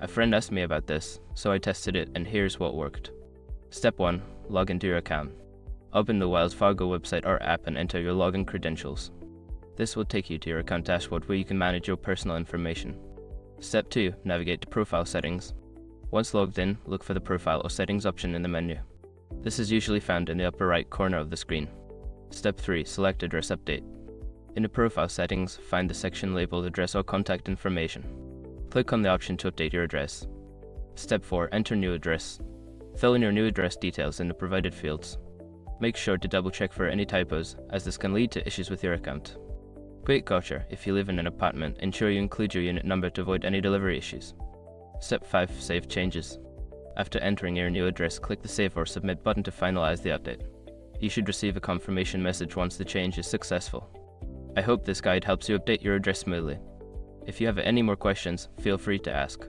A friend asked me about this, so I tested it and here's what worked. Step 1. Log into your account. Open the Wells Fargo website or app and enter your login credentials. This will take you to your account dashboard where you can manage your personal information. Step 2. Navigate to Profile Settings. Once logged in, look for the Profile or Settings option in the menu. This is usually found in the upper right corner of the screen. Step 3. Select Address Update. In the Profile Settings, find the section labeled Address or Contact Information. Click on the option to update your address. Step 4. Enter new address. Fill in your new address details in the provided fields. Make sure to double check for any typos, as this can lead to issues with your account. Quick gotcha: if you live in an apartment, ensure you include your unit number to avoid any delivery issues. Step 5. Save changes. After entering your new address, click the Save or Submit button to finalize the update. You should receive a confirmation message once the change is successful. I hope this guide helps you update your address smoothly. If you have any more questions, feel free to ask.